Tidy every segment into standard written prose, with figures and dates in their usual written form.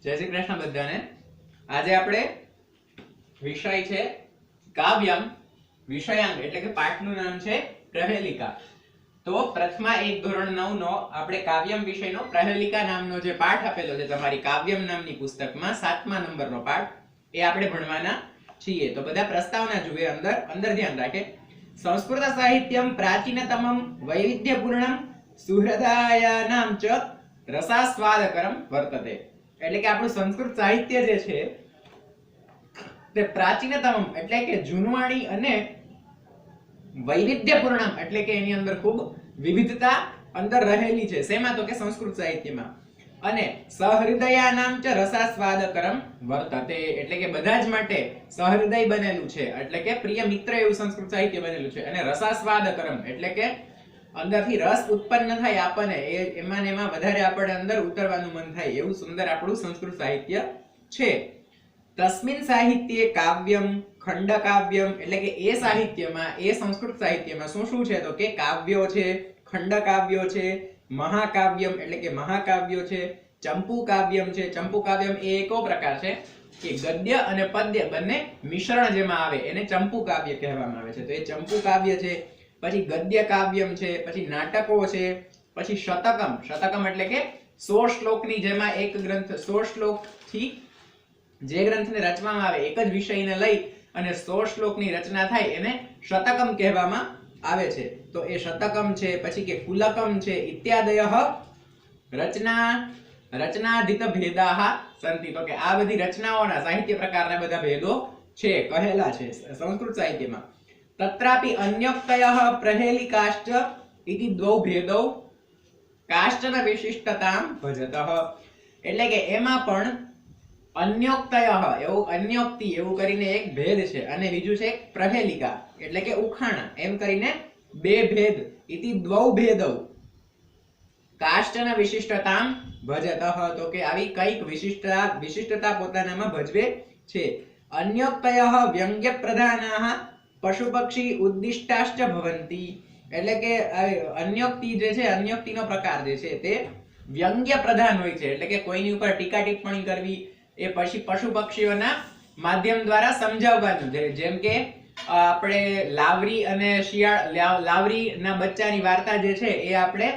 जय श्री कृष्ण बधाने। आज આપણે વિષય છે કાવ્યમ વિષયાંગ એટલે કે પાઠનું નામ છે પ્રહેલિકા। તો પ્રથમા એક ધોરણ 9 નો આપણે કાવ્યમ વિષયનો પ્રહેલિકા નામનો જે પાઠ આપેલો છે તમારી કાવ્યમ નામની પુસ્તકમાં 7મા નંબરનો પાઠ એ આપણે ભણવાના છીએ। તો બધા પ્રસ્તાવના જુએ અંદર ધ્યાન રાખે। સંસ્કૃત સાહિત્યમ પ્રાચીનતમમ વૈવિધ્યપૂર્ણમ સુહૃદાયાનામ ચ રસાસ્વાદકરમ વર્તતે। એટલે કે આપણું સંસ્કૃત સાહિત્ય જે છે તે પ્રાચીનતમ એટલે કે જૂનવાણી અને વૈવિધ્યપૂર્ણમ એટલે કે એની અંદર ખૂબ વિવિધતા અંદર રહેલી છે। શેમાં? તો કે સંસ્કૃત સાહિત્યમાં। અને સહૃદયાનામ ચ રસાસ્વાદકરમ વર્તતે એટલે કે બધા જ માટે સહૃદય બનેલું છે એટલે કે પ્રિય મિત્ર એવું સંસ્કૃત સાહિત્ય બનેલું છે। અને રસાસ્વાદકરમ એટલે કે અંદરથી રસ ઉત્પન્ન થાય આપણને એમાં વધારે આપણે અંદર ઉતરવાનું મન થાય એવું સુંદર આપણું સંસ્કૃત સાહિત્ય છે। તસ્મિન સાહિત્યે કાવ્યમ ખંડકાવ્યમ એટલે કે એ સાહિત્યમાં એ સંસ્કૃત સાહિત્યમાં શું શું છે? તો કે કાવ્યો છે, ખંડકાવ્યો છે, મહાકાવ્યમ એટલે કે મહાકાવ્યો છે, ચંપુ કાવ્યમ છે। ચંપુ કાવ્યમ એ એકો પ્રકાર છે કે ગદ્ય અને પદ્ય બંને મિશ્રણ જેમાં આવે એને ચંપુ કાવ્ય કહેવામાં આવે છે। તો એ ચંપુ કાવ્ય છે। પછી ગદ્ય કાવ્યમ છે, પછી નાટકો છે, પછી શતકમ। શતકમ એટલે કે 100 શ્લોકની જેમાં એક ગ્રંથ 100 શ્લોકથી જે ગ્રંથને રચવામાં આવે એક જ વિષયને લઈ અને 100 શ્લોકની રચના થાય એને શતકમ કહેવામાં આવે છે। તો એ શતકમ છે। પછી કે કુલકમ છે ઇત્યાદયઃ રચનાધિત ભેદાઃ સંતિ। તો કે આ બધી રચનાઓના સાહિત્ય પ્રકારના બધા ભેદો છે કહેલા છે સંસ્કૃત સાહિત્યમાં। તત્રાપि અન્યોક્તયઃ પ્રહેલિકાશ્ચ ઇતિ દ્વૌ ભેદૌ કાશ્ચન વિશિષ્ટતામ ભજતઃ એટલે કે એમાં પણ અન્યોક્તયઃ એવું અન્યોક્તિ એવું કરીને એક ભેદ છે અને બીજું છે પ્રહેલિકા એટલે કે ઉખાણા એમ કરીને બે ભેદ ઇતિ દ્વૌ ભેદૌ કાશ્ચન વિશિષ્ટતામ ભજતઃ તો કે આવી કઈક વિશિષ્ટતા પોતાનામાં ભજવે છે। અન્યોક્તયઃ વ્યંગ્ય પ્રધાનાઃ પશુ પક્ષી ઉદ્દિષ્ટાશ્ચ ભવંતી એટલે કે અન્યોક્તિ જે છે અન્યોક્તિનો પ્રકાર જે છે તે વ્યંગ્ય પ્રધાન હોય છે એટલે કે કોઈની ઉપર ટીકા ટિપ્પણી કરવી એ પછી પશુ પક્ષીઓના માધ્યમ દ્વારા સમજાવવાનું છે। જેમ કે આપણે લાવરી અને શિયાળ લાવરીના બચ્ચાની વાર્તા જે છે એ આપણે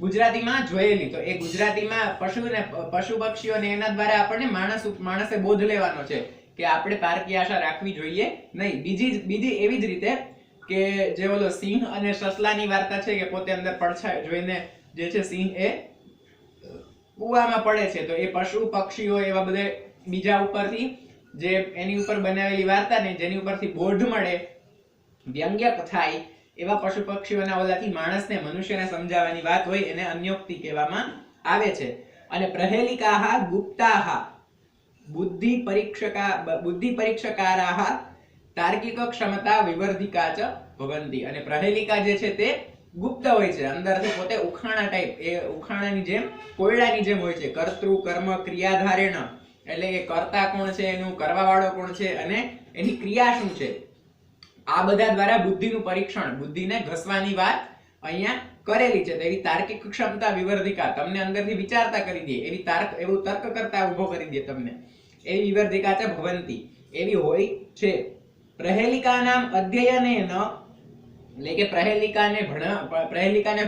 ગુજરાતીમાં જોયેલી। તો એ ગુજરાતીમાં પશુ પક્ષીઓને એના દ્વારા આપણને માણસે બોધ લેવાનો છે કે આપણે પારકી આશા રાખવી જોઈએ નહીં। બીજી એવી જ રીતે કે જે ઓલો સિંહ અને સસલાની વાર્તા છે કે પોતે અંદર પડછાય જોઈને જે છે સિંહ એ કૂવામાં પડે છે તો એ પશુ પક્ષીઓ એવા બધે બીજા ઉપરથી જે એની ઉપર બનાવેલી વાર્તા ને જેની ઉપરથી બોધ મળે વ્યંગ્ય થાય એવા પશુ પક્ષીઓના ઓલાથી માણસને મનુષ્યને સમજાવવાની વાત હોય એને અન્યોક્તિ કહેવામાં આવે છે। અને પ્રહેલિકાઃ ગુપ્તાઃ बुद्धि परीक्षकाराः तार्किक क्षमता विवर्धिका च भवन्ति। અને પ્રહેલિકા જે છે તે ગુપ્ત હોય છે અંદરથી પોતે ઉખાણા ટાઈપ એ ઉખાણાની જેમ કોયડાની જેમ હોય છે। કર્તૃ કર્મ ક્રિયાધારેણ એટલે કે કર્તા કોણ છે એનું કરવા વાળો કોણ છે અને એની ક્રિયા શું છે આ બધા દ્વારા બુદ્ધિનું પરીક્ષણ બુદ્ધિને ઘસવાની વાત અહીંયા કરેલી છે। તેવી તાર્કિક ક્ષમતા વિવર્ધિકા તમને અંદરથી વિચારતા કરી દે એવું તર્ક કરતા ઉભો કરી દે તમને એવી વિવર્ધિકા છે ભવંતી એવી હોય છે। પ્રહેલિકાનામ અધ્યયનેન એટલે કે પ્રહેલિકાને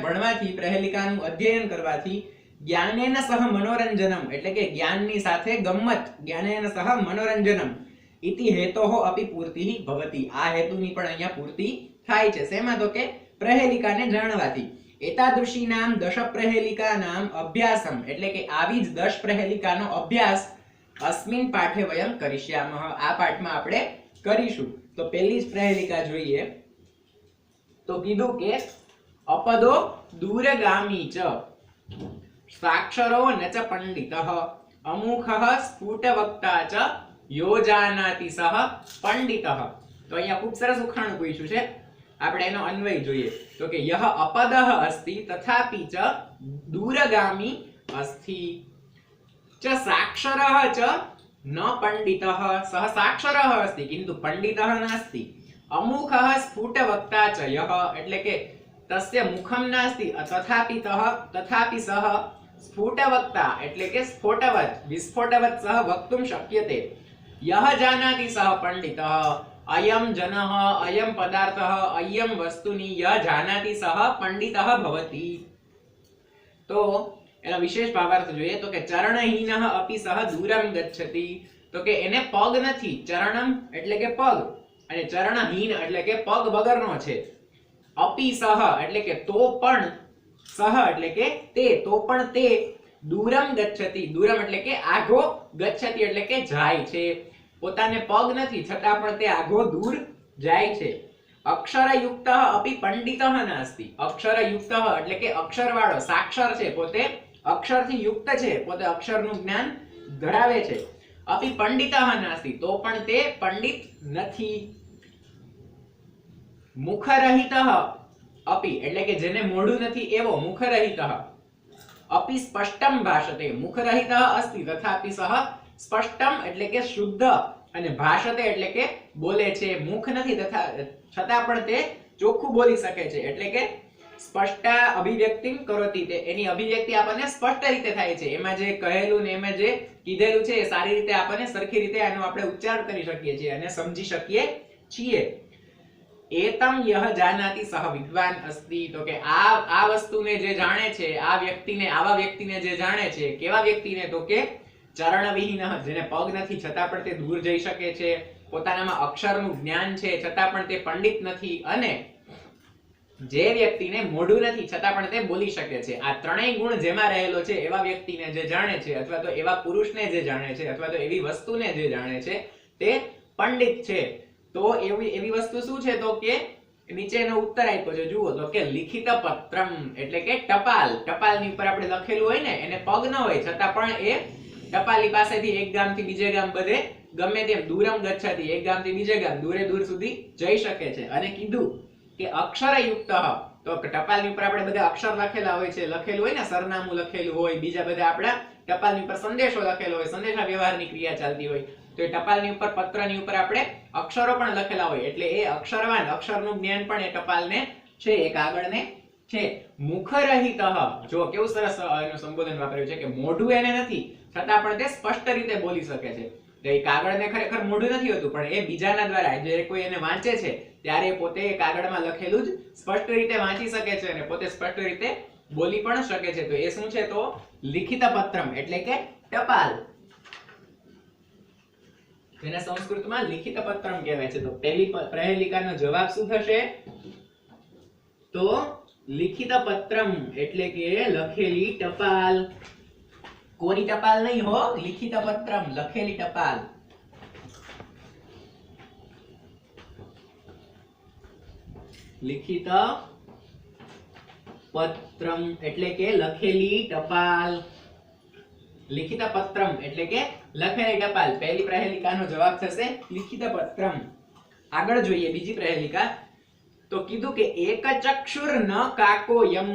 ભણવાથી પ્રહેલિકાનું અધ્યયન કરવાથી જ્ઞાનેન સહ મનોરંજનમ એટલે કે જ્ઞાનની સાથે ગમ્મત જ્ઞાનેન સહ મનોરંજનમ ઇતિ હેતોઃ અપि પૂર્તિઃ ભવતિ આ હેતુની પણ અહીંયા પૂર્તિ થાય છે। શેમાં? તો કે પ્રહેલિકાને જાણવાથી। એતાદૃશીનામ 10 પ્રહેલિકાનામ અભ્યાસમ એટલે કે આવી જ 10 પ્રહેલિકાનો અભ્યાસ અસ્મિન પાઠે વયમ કરિષ્યામઃ આ પાઠમાં આપણે કરીશું। તો પહેલી જ પ્રહેલિકા જોઈએ તો કીધું કે અપદો દૂરગામી ચ સાક્ષરો ન ચ પંડિતઃ અમુખઃ સ્ફુટવક્તા ચ યોજાનાતિ સહ પંડિતઃ। તો અહીંયા ખૂબ સરસ ઉખાણું પૂછ્યું છે આપણે એનો અન્વય જોઈએ તો કે યહ અપદઃ અસ્તિ તથાપિ ચ દૂરગામી અસ્તિ ચ સાક્ષરઃ ચ ન પંડિતઃ સહ સાક્ષરઃ અસ્તિ કિંતુ પંડિતઃ નાસ્તિ અમુખઃ સ્ફુટવક્તા ચ યહ એટલે કે તસ્ય મુખમ નાસ્તિ તથાપિ સહ સ્ફુટવક્તા એટલે કે સ્ફોટવત વિસ્ફોટવત સહ વક્તુમ શક્યતે યહ જાનાતિ સહ પંડિતઃ અયમ જનઃ અયમ પદાર્થઃ અયમ વસ્તુની યહ જાનાતિ સહ પંડિતઃ ભવતિ। તો એનો વિશેષ ભાવાર્થ જોઈએ તો કે ચરણહીનઃ અપી સહ દૂરમ ગચ્છતિ, તો કે એને પગ નથી, ચરણમ એટલે કે પગ અને ચરણહીન એટલે કે પગ વગરનો છે, અપી સહ એટલે કે તો પણ, સહ એટલે કે તે, તો પણ તે દૂરમ ગચ્છતિ, દૂરમ એટલે કે આઘો, ગચ્છતિ એટલે કે જાય છે, પોતાને પગ નથી છતાં પણ તે આઘો દૂર જાય છે। અક્ષરયુક્તઃ અપી પંડિતઃ નાસ્તિ, અક્ષરયુક્તઃ એટલે કે અક્ષરવાળો, સાક્ષર છે, પોતે અક્ષરથી યુક્ત છે, પોતે અક્ષરનું જ્ઞાન ધરાવે છે, અપી પંડિતઃ નાસ્તિ, તો પણ તે પંડિત નથી। મુખરહિતઃ અપી એટલે કે જેને મોઢું નથી એવો, મુખરહિતઃ અપી સ્પષ્ટમ ભાષતે, મુખરહિતઃ અસ્તિ તથાપિ સહ સ્પષ્ટમ એટલે કે શુદ્ધ અને ભાષતે એટલે કે બોલે છે, મુખ નથી તથા છતાં પણ તે ચોખ્ખું બોલી શકે છે, એટલે કે સ્પષ્ટ અભિવ્યક્તિમ કરોતિ, તે એની અભિવ્યક્તિ આપણને સ્પષ્ટ રીતે થાય છે, એમાં જે કહેલું ને એમાં જે કીધેલું છે એ સારી રીતે આપણને સરખી રીતે આનો આપણે ઉચ્ચાર કરી શકીએ છીએ અને સમજી શકીએ છીએ। એતમ યહ જાનાતિ સહ વિદ્વાન અસ્તિ, તો કે આ વસ્તુને જે જાણે છે, આ વ્યક્તિને, આવા વ્યક્તિને જે જાણે છે, કેવા વ્યક્તિને, તો કે ચરણવિહીન, જેને પગ નથી છતાં પણ તે દૂર જઈ શકે છે, પોતાનામાં અક્ષરનું જ્ઞાન છે છતાં પણ તે પંડિત નથી, અને જે વ્યક્તિને મોઢું નથી છતાં પણ તે બોલી શકે છે, આ ત્રણેય ગુણ જેમાં રહેલો છે એવા વ્યક્તિને જે જાણે છે, અથવા તો એવા પુરુષને જે જાણે છે, અથવા તો એવી વસ્તુને જે જાણે છે તે પંડિત છે। તો એવી વસ્તુ શું છે, તો કે નીચેનો ઉત્તર આપ્યો છે, જુઓ તો કે લિખિત પત્રમ એટલે કે ટપાલ, ટપાલની ઉપર આપણે લખેલું હોય ને એને પગ ન હોય છતાં પણ એ ટપાલી પાસેથી એક ગામથી બીજે ગામ બધે ગમે તેમ દૂરમ ગચ્છતિ, એક ગામથી બીજે ગામ દૂરે દૂર સુધી જઈ શકે છે। અને કીધું કે અક્ષરયુક્ત, તો ટપાલની ઉપર આપણે બધા અક્ષર લખેલા હોય છે, લખેલું હોય ને સરનામું લખેલું હોય, બીજા બધા આપણા ટપાલની ઉપર સંદેશો લખેલો હોય, સંદેશા વ્યવહારની ક્રિયા ચાલતી હોય, તો એ ટપાલની ઉપર, પત્રની ઉપર આપણે અક્ષરો પણ લખેલા હોય, એટલે એ અક્ષરવાન, અક્ષરનું જ્ઞાન પણ એ ટપાલને છે, એ કાગળને છે। મુખરહિતઃ, જો કેવું સરસ એનું સંબોધન વાપર્યું છે કે મોઢું એને નથી છતાં પણ તે સ્પષ્ટ રીતે બોલી શકે છે, તો એ કાગળને ખરેખર મોઢું નથી હોતું, પણ એ બીજાના દ્વારા જે કોઈ એને વાંચે છે ત્યારે પોતે કાગળમાં લખેલું જ સ્પષ્ટ રીતે વાંચી શકે છે અને પોતે સ્પષ્ટ રીતે બોલી પણ શકે છે, તો એ શું છે, તો લિખિત પત્રમ એટલે કે ટપાલ, જેને સંસ્કૃતમાં લિખિત પત્રમ કહેવાય છે। તો પહેલી પ્રહેલિકાનો જવાબ શું થશે, તો લિખિત પત્રમ એટલે કે લખેલી ટપાલ, કોરી ટપાલ નહીં હો, લિખિત પત્રમ લખેલી ટપાલ। લિખિત પત્રમ એટલે કે લખેલી ટપાલ, લિખિત પત્રમ એટલે કે લખેલી ટપાલ, પહેલી પ્રહેલિકાનો જવાબ થશે લિખિત પત્રમ। આગળ જોઈએ બીજી પ્રહેલિકા, તો કીધું કે એક ચક્ષુર ન કાકોયમ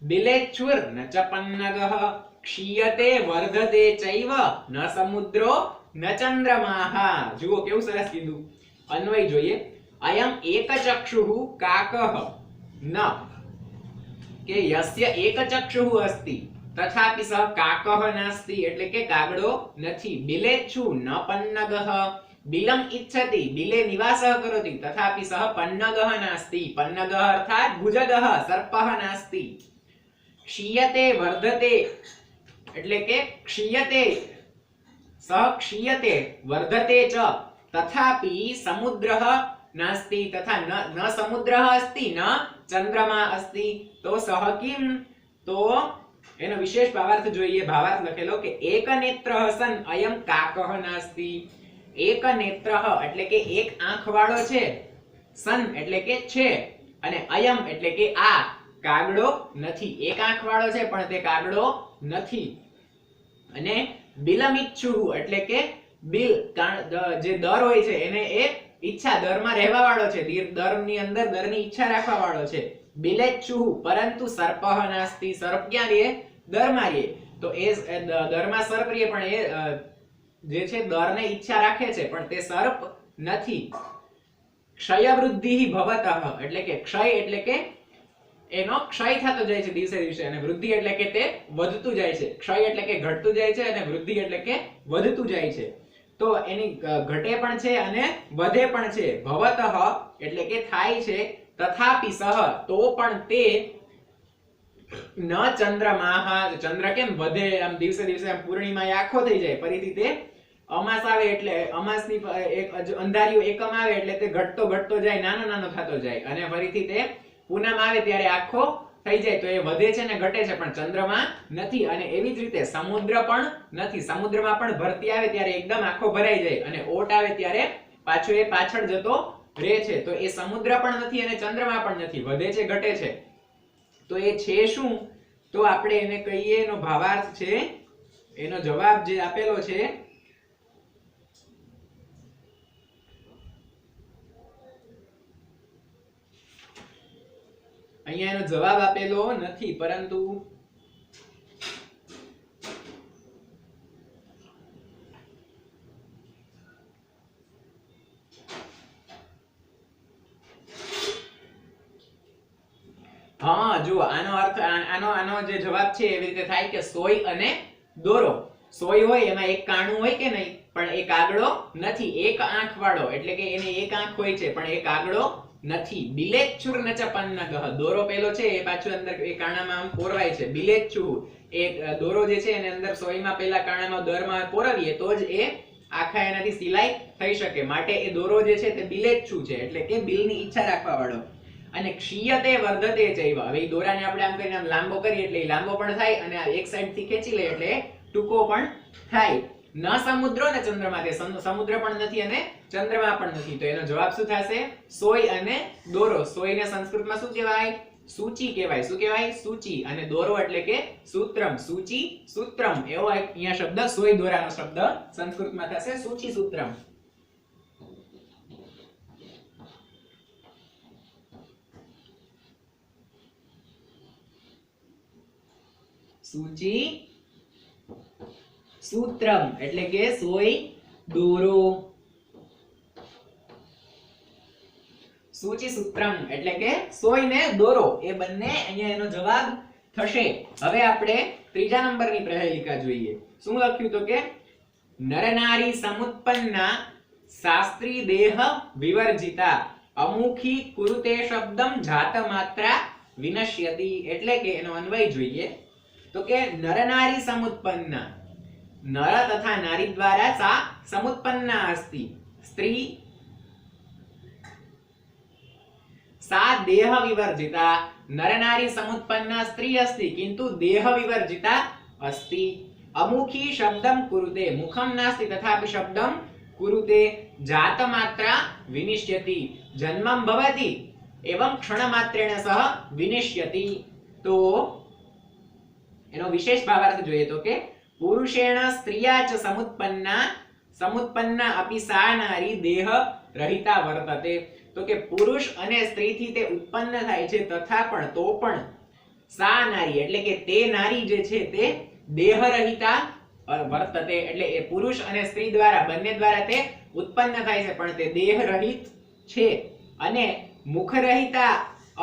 બિલેચ્છુર ન ચ પન્નગઃ ક્ષીયતે વર્ધતે ચૈવ ન સમુદ્રો ન ચંદ્રમાઃ। જુઓ કેવું સરસ કીધું, અન્વય જોઈએ, અયમ એક ચક્ષુઃ કાકઃ ન, કે યસ્ય એક ચક્ષુઃ અસ્તિ તથાપિ સહ કાકઃ નાસ્તિ એટલે કે કાગડો નથી, બિલેચ્છુ ન પન્નગઃ બિલમ ઇચ્છતિ બિલે નિવાસઃ કરોતિ તથાપિ સહ પન્નગઃ નાસ્તિ, પન્નગઃ અર્થાત ભુજગઃ સર્પઃ નાસ્તિ, ક્ષીયતે વર્ધતે એટલે કે ક્ષીયતે સહ ક્ષીયતે વર્ધતે ચ તથાપિ સમુદ્રઃ નાસ્તિ, તથા ન સમુદ્રઃ અસ્તિ ન ચંદ્રમા અસ્તિ, તો સહ કિમ, તો એનો વિશેષ ભાવાર્થ જોઈએ, ભાવાર્થ લખેલો કે એક નેત્રઃ સન અયમ કાકઃ નાસ્તિ, એક નેત્રઃ એટલે કે એક આંખ વાળો છે, સન એટલે કે છે, અને અયમ એટલે કે આ કાગડો નથી, એક આંખ વાળો છે પણ તે કાગડો નથી, અને બિલમિચ્છુઃ એટલે કે બિલ જે દર હોય છે એને એ ઈચ્છા, દરમાં રહેવા વાળો છે, દરની અંદર દરની ઈચ્છા રાખવા વાળો છે, બિલેચ્છુઃ પરંતુ સર્પઃ નાસ્તિ, સર્પ ક્યાં રહે, દરમાં રહે, તો એ દરમાં સર્પ રહે પણ એ જે છે દરને ઈચ્છા રાખે છે પણ તે સર્પ નથી। ક્ષય વૃદ્ધિ ભવતઃ એટલે કે ક્ષય એટલે કે એનો ક્ષય થતો જાય છે દિવસે દિવસે, અને વૃદ્ધિ એટલે કે તે વધતું જાય છે. ક્ષય એટલે કે ઘટતું જાય છે અને વૃદ્ધિ એટલે કે વધતું જાય છે. તો એની ઘટે પણ છે અને વધે પણ છે. ભવતઃ એટલે કે થાય છે, તથાપિ સહ તો પણ તે, ન ચંદ્રમાહ ચંદ્ર કેમ વધે આમ દિવસે દિવસે આમ પૂર્ણિમા આખો થઈ જાય, ફરીથી તે અમાસ આવે એટલે અમાસની એક અંધારિયું એકમ આવે એટલે તે ઘટતો ઘટતો જાય, નાનો નાનો થતો જાય, અને ફરીથી તે પૂનમ આવે ત્યારે આખો થઈ જાય. તો એ વધે છે ને ઘટે છે, પણ ચંદ્રમાં નથી. અને એવી જ રીતે સમુદ્ર પણ નથી. સમુદ્રમાં પણ ભરતી આવે ત્યારે એકદમ આખો ભરાઈ જાય, અને ઓટ આવે ત્યારે પાછો એ પાછળ જતો રહે છે. તો એ સમુદ્ર પણ નથી અને ચંદ્રમાં પણ નથી, વધે છે ઘટે છે. તો એ છે શું? તો આપણે એને કહીએ, એનો ભાવાર્થ છે, એનો જવાબ જે આપેલો છે અહીંયા એનો જવાબ આપેલો નથી, પરંતુ હા જો આનો અર્થ આનો જે જવાબ છે એવી રીતે થાય કે સોય અને દોરો. સોય હોય એમાં એક કાણું હોય કે નહીં, પણ એ કાગડો નથી. એક આંખ વાળો એટલે કે એને એક આંખ હોય છે પણ એ કાગડો નથી. બિલેચ્છુર નચપન્નગઃ દોરો પેલો છે એ પાછું અંદર એ કાણામાં આમ પોરવાય છે. બિલેચ્છુ એ દોરો જે છે એને અંદર સોયમાં પેલા કાણામાં દરમાં પોરવીએ તો જ એ આખા એનાથી સિલાઈ થઈ શકે. માટે એ દોરો જે છે તે બિલેચ્છુ છે, એટલે કે બિલની ઈચ્છા રાખવા વાળો. અને ક્ષીયતે વર્ધતે ચૈવ, હવે ઈ દોરાને આપણે આમ કરીને આમ લાંબો કરીએ એટલે ઈ લાંબો પણ થાય, અને એક સાઈડ થી ખેંચી લે એટલે ટૂંકો પણ થાય. ન સમુદ્રો ને ચંદ્રમા, તે સમુદ્ર પણ નથી અને ચંદ્રમા પણ નથી. તો એનો જવાબ શું થશે? સોય અને દોરો. સોય ને સંસ્કૃતમાં શું કહેવાય? સૂચી કહેવાય. શું કહેવાય? સૂચી. અને દોરો એટલે કે સૂત્રમ. સૂચી સૂત્રમ એવો અહીંયા શબ્દ સોય દોરાનો શબ્દ સંસ્કૃતમાં થશે સૂચી સૂત્રમ. સૂચી સૂત્રમ એટલે કે સોય દોરો. સૂચી સૂત્રમ એટલે કે સોય ને દોરો, એ બંને અહીંયા એનો જવાબ થશે. હવે આપણે ત્રીજા નંબરની પ્રહેલિકા જોઈએ. શું લખ્યું? તો કે નરનારી સમુત્પન્ના શાસ્ત્રી દેહ વિવર્જિતા અમુખી કુરુતે શબ્દમ જાત માત્રા વિનશ્યતિ. એટલે કે એનો અન્વય જોઈએ તો કે નરનારી સમુત્પન્ના, નર તથા નારી દ્વારા सा समुत्पन्ना अस्ति. स्त्री सा देह विवर्जिता. नरनारी समुत्पन्ना स्त्री अस्ति किंतु देह विवर्जिता अस्ति. अमुखी शब्दम कुरुते, मुखम नास्ति तथापि शब्दम कुरुते. जात मात्रा विनिश्यति, जन्मं भवति एवं क्षण मात्रेण सह विनिश्यति. तो एनो विशेष भावार्थ જોઈએ તો કે પુરુષેણ સ્ત્રિયા ચ સમુત્પન્ના अपि सा नारी देह रहिता वर्तते. તો કે પુરુષ અને સ્ત્રીથી તે ઉત્પન્ન થાય છે, તથા પણ તો પણ સા નારી એટલે કે તે નારી જે છે તે દેહ રહિતા વર્તતે. એટલે એ પુરુષ અને સ્ત્રી દ્વારા બંને દ્વારા તે ઉત્પન્ન થાય છે પણ તે દેહ રહિત છે. અને મુખ રહિતા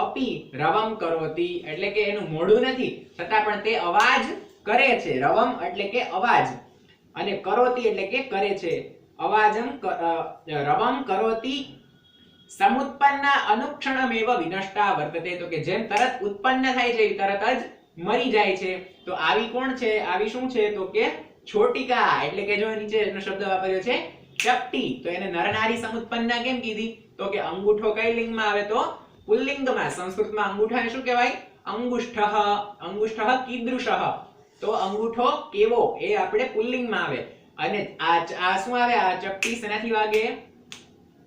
अपि रवम करोति એટલે કે એનું મોઢું નથી છતાં પણ તે અવાજ કરે છે. રવમ એટલે કે અવાજ, અને કરોતિ એટલે કે કરે છે. અવાજમ રવમ કરોતિ સમુત્પન્ના અનુક્ષણમેવ વિનષ્ટા વર્તતે. તો કે જેમ તરત ઉત્પન્ન થાય છે તરત જ મરી જાય છે. તો આવી કોણ છે? આવી શું છે? તો કે છોટિકા. એટલે કે જો નીચે એનો શબ્દ વાપર્યો છે ચપટી. તો એને નરનારી સમુત્પન્ના કેમ કીધી? તો કે અંગૂઠો કઈ લિંગમાં આવે? તો પુલ્લિંગમાં. સંસ્કૃતમાં અંગૂઠાને શું કહેવાય? અંગુષ્ઠઃ. અંગુષ્ઠઃ કીદૃશઃ. તો અંગૂઠો કેવો એ આપણે પુલ્લિંગમાં આવે. અને આ શું આવે? આ ચપટી શેનાથી વાગે?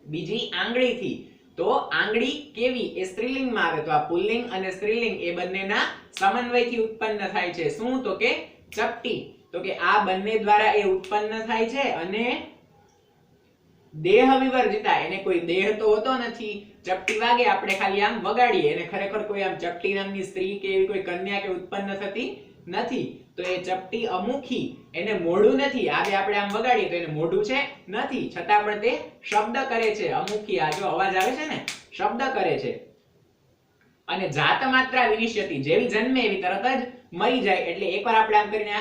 બીજી આંગળીથી. તો આંગળી કેવી એ સ્ત્રીલિંગમાં આવે. તો આ પુલ્લિંગ અને સ્ત્રીલિંગ એ બંનેના સમન્વયથી ઉત્પન્ન થાય છે. શું? તો કે ચપટી. તો કે આ બંને દ્વારા એ ઉત્પન્ન થાય છે. અને દેહ વિવર્જિતા, એને કોઈ દેહ તો હોતો નથી. ચપટી વાગે આપણે ખાલી આમ વગાડીએ, એને ખરેખર કોઈ આમ ચપટી નામની સ્ત્રી કે એવી કોઈ કન્યા કે ઉત્પન્ન થતી નથી. તો એ ચપટી અમુખી, એને મોઢું નથી. આજે આપણે આમ વગાડીએ તો એને મોઢું છે નથી, છતાં પણ તે શબ્દ કરે છે. અમુખી, આ જો અવાજ આવે છે ને, શબ્દ કરે છે. અને જાત માત્રા વિનિશ્યતિ, જેવી જન્મે એવી તરત જ મરી જાય. એટલે એકવાર આપણે આમ કરીને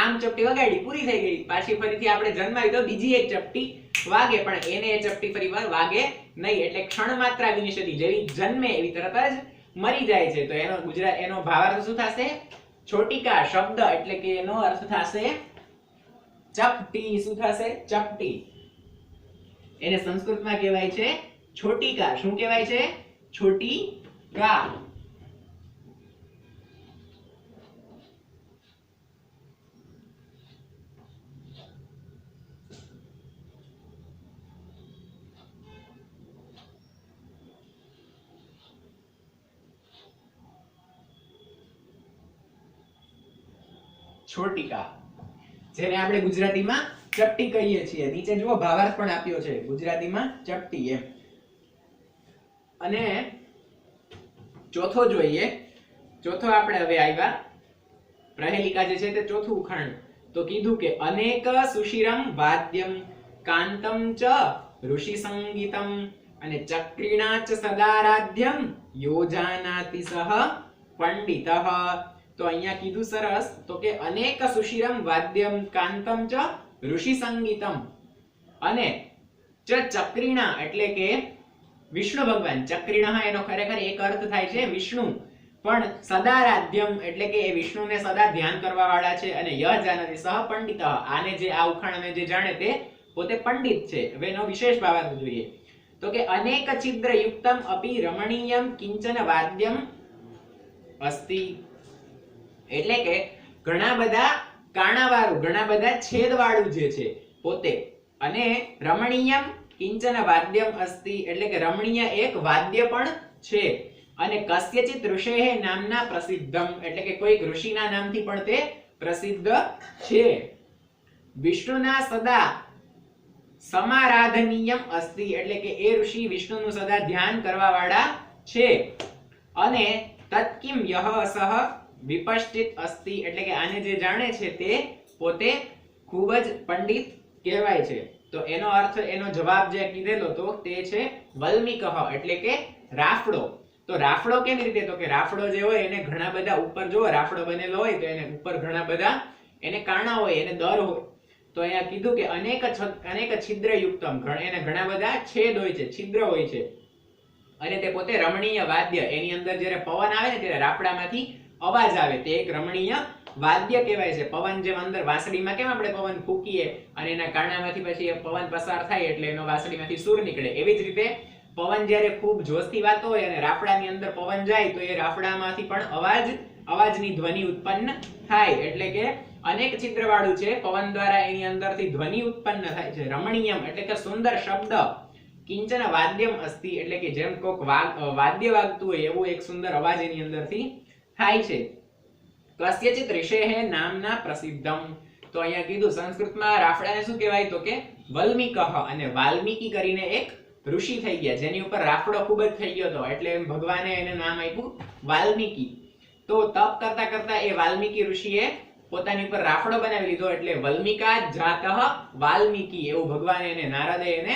આમ ચપટી વગાડી, પૂરી થઈ ગઈ. પાછી ફરીથી આપણે જન્માવી તો બીજી એક ચપટી વાગે, પણ એને એ ચપટી ફરીવાર વાગે નહીં. એટલે ક્ષણ માત્રા વિનિશ્યતિ, જેવી જન્મે એવી તરત જ મરી જાય છે. તો એનો ભાવાર્થ શું થશે? છોટીકા શબ્દ એટલે કે એનો અર્થ થશે ચપટી. શું થશે? ચપટી. એને સંસ્કૃતમાં કહેવાય છે છોટીકા. શું કહેવાય છે? છોટીકા. છોટીકા, જેને આપણે ગુજરાતીમાં ચપટી કહીએ છીએ. નીચે જુઓ ભાવાર્થ પણ આપ્યો છે, ગુજરાતીમાં ચપટી એમ. અને ચોથો જોઈએ. ચોથો આપણે હવે આવ્યા પ્રહેલિકા જે છે તે ચોથું ઉખાણ. તો કીધું કે અનેક સુશિરમ વાદ્યમ કાંતમ ચ ઋષિ સંગીતમ અને ચક્રીણા ચ સદારાધ્યમ યોજાનાતિ સહ પંડિતઃ. તો અહીંયા કીધું સરસ, તો કે અનેક સુશિરમ વાદ્યમ કાંતમ ચ ઋષિ સંગીતમ અને ચ ચક્રીણા એટલે કે વિષ્ણુ ભગવાન. ચક્રીણા એનો ખરેખર એક અર્થ થાય છે વિષ્ણુ, પણ સદારાધ્યમ એટલે કે એ વિષ્ણુને સદા ધ્યાન કરવા વાળા છે. અને યહ જાનતિ સહ પંડિતઃ, આને જે આ ઉખાણને જે જાણે તે પોતે પંડિત છે. હવે એનો વિશેષ ભાવાર્થ જોઈએ. તો કે અનેક છિદ્ર યુક્તમ અપી રમણીયમ કિંચન વાદ્યમ અસ્તિ, એટલે કે ઘણા બધા કાણાવાળું, ઘણા બધા છેદવાળું જે છે પોતે. અને રમણીયમ કિંચન વાદ્યમ અસ્તિ એટલે કે રમણીય એક વાદ્ય પણ છે. અને કસ્યચિત ઋષેહે નામના પ્રસિદ્ધમ એટલે કે કોઈક ઋષિના નામથી પણ તે પ્રસિદ્ધ છે. વિષ્ણુના સદા સમારાધનીયમ અસ્તિ એટલે કે એ ઋષિ વિષ્ણુનું સદા ધ્યાન કરવા વાળા છે. અને તત્કિમ યહ સહ વિપશ્ચિત અસ્તિ એટલે કે આને જે જાણે છે તે પોતે ખૂબ જ પંડિત કહેવાય છે. તો એનો અર્થ, એનો જવાબ જે કીધેલો તો તે છે વલ્મીકઃ એટલે કે રાફડો. તો રાફડો કેવી રીતે? તો કે રાફડો જે હોય એને ઘણા બધા ઉપર જો રાફડો બનેલો હોય તો એને ઉપર ઘણા બધા એને કાણા હોય, એને દર હોય. તો અહીંયા કીધું કે અનેક છિદ્ર યુક્તમ, એને ઘણા બધા છેદ હોય છે, છિદ્ર હોય છે. અને તે પોતે રમણીય વાદ્ય, એની અંદર જ્યારે પવન આવે ને ત્યારે રાફડામાંથી અવાજ આવે, તે એક રમણીય વાદ્ય કહેવાય છે. પવન જેમ અંદર વાંસળીમાં કેમ આપણે પવન ફૂંકીએ અને એના કારણામાંથી પછી એ પવન પસાર થાય એટલે એનો વાંસળીમાંથી સૂર નીકળે, એવી જ રીતે પવન જ્યારે ખૂબ જોશથી વાતો હોય અને રાફડાની અંદર પવન જાય તો એ રાફડામાંથી પણ અવાજની ધ્વનિ ઉત્પન્ન થાય. એટલે કે અનેક છિદ્રવાળું છે, પવન દ્વારા એની અંદરથી ધ્વનિ ઉત્પન્ન થાય છે. રમણીયમ એટલે કે સુંદર શબ્દ. કિંચન વાદ્યમ અસ્તિ એટલે કે જેમ કોક વાદ્ય વાગતું હોય એવો એક સુંદર અવાજ એની અંદરથી થાય છે. કસ્યચિત ઋષેહે નામના પ્રસિદ્ધમ. તો અહીંયા કીધું સંસ્કૃતમાં રાફડાને શું કહેવાય? તો કે વલ્મીકઃ. અને વાલ્મીકી કરીને એક ઋષિ થઈ ગયા જેની ઉપર રાફડો ખૂબ જ થઈ ગયો હતો, એટલે ભગવાને એને નામ આપ્યું વાલ્મીકી. તો તપ કરતા કરતા એ વાલ્મીકી ઋષિએ પોતાની ઉપર રાફડો બનાવી લીધો, એટલે વલ્મીકા જાતઃ વાલ્મીકી એવું ભગવાને એને, નારદે એને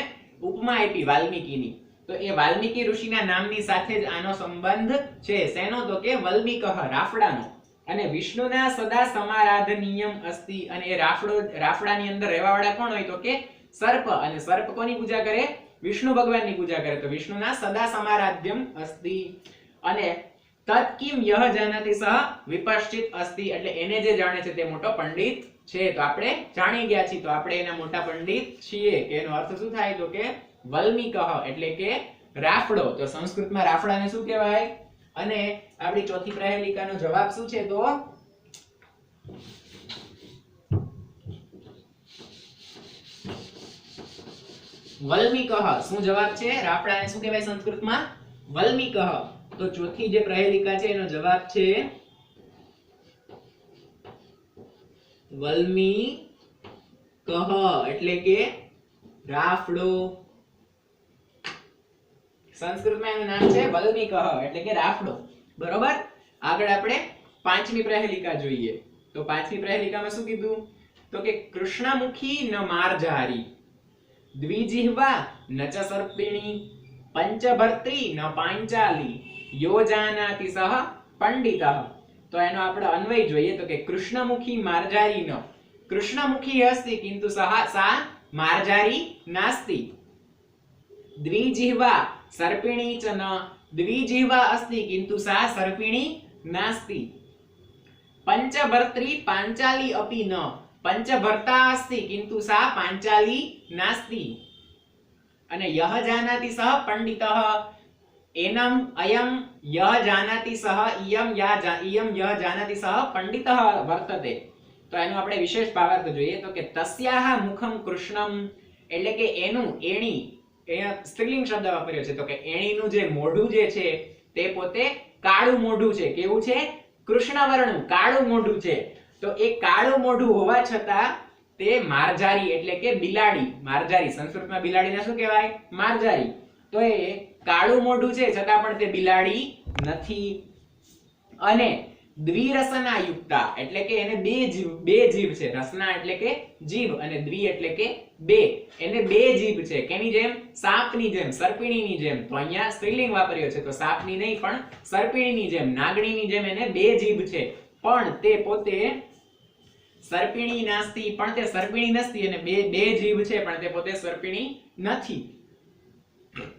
ઉપમા આપી વાલ્મીકીની. તો એ વાલ્મીકી ઋષિના નામની સાથે જ આનો સંબંધ છે. શેનો? તો કે વલ્મીકઃ, રાફડાનો. અને વિષ્ણુના સદા સમારાધનીયમ અસ્તિ, અને એ રાફડાની અંદર રહેવાવાળા કોણ હોય? તો કે સર્પ. અને સર્પ કોની પૂજા કરે? વિષ્ણુ ભગવાનની પૂજા કરે. તો વિષ્ણુના સદા સમારાધ્યમ અસ્તિ. અને તત્કિમ યહ જાનતિ સહ વિપશ્ચિત અસ્તિ એટલે એને જે જાણે છે તે મોટો પંડિત છે. તો આપણે જાણી ગયા છીએ, તો આપણે એના મોટા પંડિત છીએ. કે એનો અર્થ શું થાય? તો કે વલ્મીકઃ એટલે કે રાફડો. તો સંસ્કૃતમાં રાફડાને શું કહેવાય? અને આપણી ચોથી પ્રહેલિકાનો જવાબ શું છે? તો વલ્મીકઃ. શું જવાબ છે? રાફડાને શું કહેવાય સંસ્કૃતમાં? વલ્મીકઃ. તો ચોથી જે પ્રહેલિકા છે એનો જવાબ છે વલ્મીકઃ એટલે કે રાફડો. સંસ્કૃતમાં એનું નામ છે વલ્મીકઃ એટલે કે રાફડો. બરોબર. આગળ આપણે પાંચમી પ્રહેલિકા જોઈએ. તો પાંચમી પ્રહેલિકામાં શું કીધું? તો કે કૃષ્ણમુખી ન માર્જારી, દ્વિજિહ્વા ન ચ સર્પિણી, પંચભર્ત્રી ન પાંચાલી, યોજાનાતિ સહ પંડિતઃ. તો એનો આપણે અન્વય જોઈએ તો કે કૃષ્ણમુખી માર્જારી ન, કૃષ્ણમુખી અસ્તિ કિંતુ સા માર્જારી નાસ્તિ. દ્વિજિહ્વા સર્પિણી ચ ન, દ્વિજિહ્વા અસ્તિ કિંતુ સા સર્પિણી નાસ્તિ. પંચભર્ત્રી પાંચાલી અપી ન, પંચભર્તા અસ્તિ કિંતુ સા પાંચાલી નાસ્તિ. અને યહ જાનાતિ સહ પંડિતઃ એનમ અયમ યહ જાનાતિ સહ ઇયમ યહ જાનાતિ સહ પંડિતઃ વર્તતે. તો એનો આપણે વિશેષ ભાવાર્થ જોઈએ તો કે તસ્યાહ મુખમ કૃષ્ણમ, એટલે કે એનું એણી, અહીંયા સ્ત્રીલિંગ શબ્દ વાપર્યો છે તો કે એણીનું જે મોઢું જે છે તે પોતે કાળું મોઢું છે. કેવું છે? કૃષ્ણવર્ણનું કાળું મોઢું છે. તો એ કાળું મોઢું હોવા છતાં તે માર્જારી એટલે કે બિલાડી, માર્જારી સંસ્કૃતમાં બિલાડીને શું કહેવાય? માર્જારી. તો એ કાળું મોઢું છે છતાં પણ તે બિલાડી નથી. અને દ્વિરસના યુક્તા એટલે કે એને બે જીભ છે. રસના એટલે કે જીભ અને દ્વિ એટલે કે બે, એને બે જીભ છે. કેની જેમ? સાપની જેમ, સર્પિણીની જેમ. તો અહીંયા સ્ત્રીલિંગ વાપર્યો છે તો સાપની નહીં પણ સર્પિણીની જેમ, નાગણીની જેમ એને બે જીભ છે. પણ તે પોતે સર્પિણી નાસ્તી, પણ તે સર્પિણી નથી. અને બે જીભ છે પણ તે પોતે સર્પિણી નથી.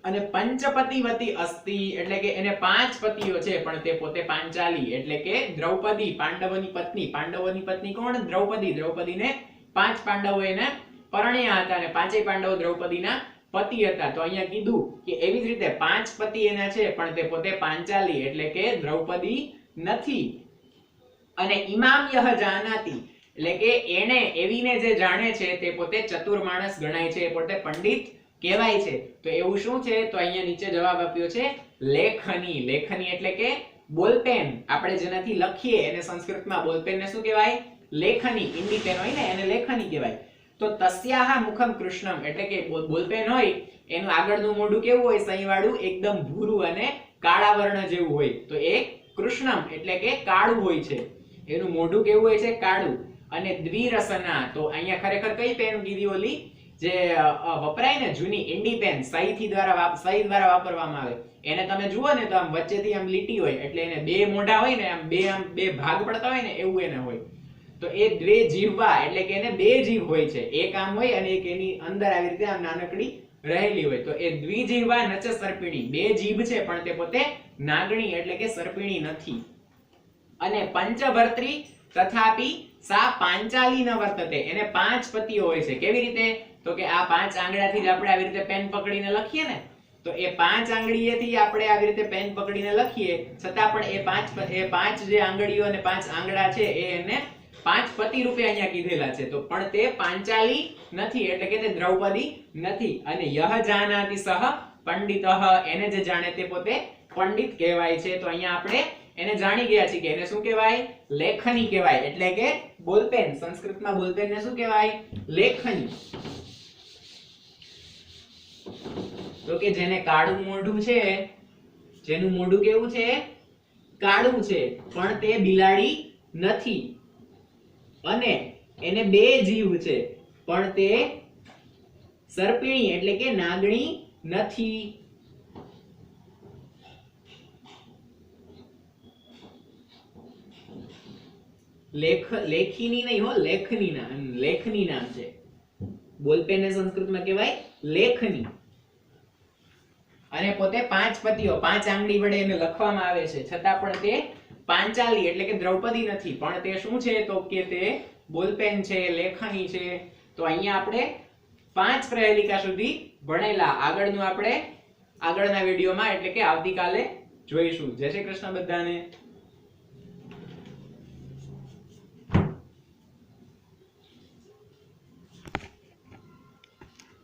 અને પંચપતિવતી અસ્તિ એટલે કે એને 5 પતિઓ છે પણ તે પોતે પાંચાલી એટલે કે દ્રૌપદી, પાંડવોની પત્ની. પાંડવોની પત્ની કોણ? દ્રૌપદી. દ્રૌપદીને 5 પાંડવો એને પરણ્યા હતા અને 5 પાંડવો દ્રૌપદીના પતિ હતા. તો અહીંયા કીધું કે એવી જ રીતે 5 પતિ એના છે પણ તે પોતે પાંચાલી એટલે કે દ્રૌપદી નથી. અને ઇમામ યહ જાનાતિ એટલે કે એને એવીને જે જાણે છે તે પોતે ચતુર માણસ ગણાય છે, પોતે પંડિત કહેવાય છે. તો એવું શું છે? તો અહીંયા નીચે જવાબ આપ્યો છે લેખની. લેખની એટલે કે બોલપેન. આપણે જેનાથી લખીએ એને સંસ્કૃતમાં બોલપેનને શું કહેવાય? લેખની. ઇન્ડી પેન હોય ને એને લેખની કહેવાય. તો તસ્યાહ મુખમ કૃષ્ણમ એટલે કે બોલપેન હોય એનું આગળનું મોઢું કેવું હોય? સહીવાળું, એકદમ ભૂરું અને કાળા વર્ણ જેવું હોય. તો એ કૃષ્ણમ એટલે કે કાળું હોય છે. એનું મોઢું કેવું હોય છે? કાળું. અને દ્વિરસના, તો અહીંયા ખરેખર કઈ પેન કીધી? ઓલી જે વપરાય ને જૂની ઇન્ડી પેન, સહી દ્વારા વાપરવામાં આવે. એને તમે જુઓ ને તો આમ વચ્ચેથી આમ લીટી હોય એટલે એને બે મોઢા હોય ને આમ બે ભાગ પડતા હોય ને એવું એને હોય. તો એ દ્વે જીહ્વા એટલે કે એને બે જીભ હોય છે. એક આમ હોય અને એક એની અંદર આવી રીતે આમ નાનકડી રહેલી હોય. તો એ દ્વિજીહ્વા નચ સર્પિણી, બે જીભ છે પણ તે પોતે નાગણી એટલે કે સર્પિણી નથી. અને પંચભર્ત્રી તથાપી સા પાંચાલી ન વર્તતે, એને 5 પતિઓ હોય છે. કેવી રીતે? તો કે આ 5 આંગળાથી જ આપણે આવી રીતે પેન પકડીને લખીએ ને, તો એ 5 આંગળીએથી આપણે આવી રીતે પેન પકડીને લખીએ છતાં પણ એ 5 જે આંગળીઓ અને 5 આંગળા છે એ એને 5 પતિ રૂપે અહીંયા કીધેલા છે. તો પણ તે પાંચાલી નથી એટલે કે તે દ્રૌપદી નથી. અને યહ જાનાતિ સહ પંડિતઃ એને જે જાણે તે પોતે પંડિત કહેવાય છે. તો અહીંયા આપણે એને જાણી ગયા છે કે એને શું કહેવાય? લેખની કહેવાય એટલે કે બોલપેન. સંસ્કૃતમાં બોલપેનને શું કહેવાય? લેખની. તો કે જેને કાળું મોઢું છે, જેનું મોઢું કેવું છે? કાળું છે પણ તે બિલાડી નથી. અને એને બે જીભ છે પણ તે સર્પિણી એટલે કે નાગણી નથી. લેખીની નહીં હો, લેખની નામ છે. બોલપેન ને સંસ્કૃતમાં કહેવાય લેખની. અને પોતે 5 પતિઓ, 5 આંગળી વડે એને લખવામાં આવે છે છતાં પણ તે પાંચાલી એટલે કે દ્રૌપદી નથી. પણ તે શું છે? તો કે તે બોલપેન છે, લેખની છે. તો અહીંયા આપણે 5 પ્રહેલિકા સુધી ભણેલા. આગળનું આપણે આગળના વિડીયોમાં એટલે કે આવતીકાલે જોઈશું. જય શ્રી કૃષ્ણ બધાને.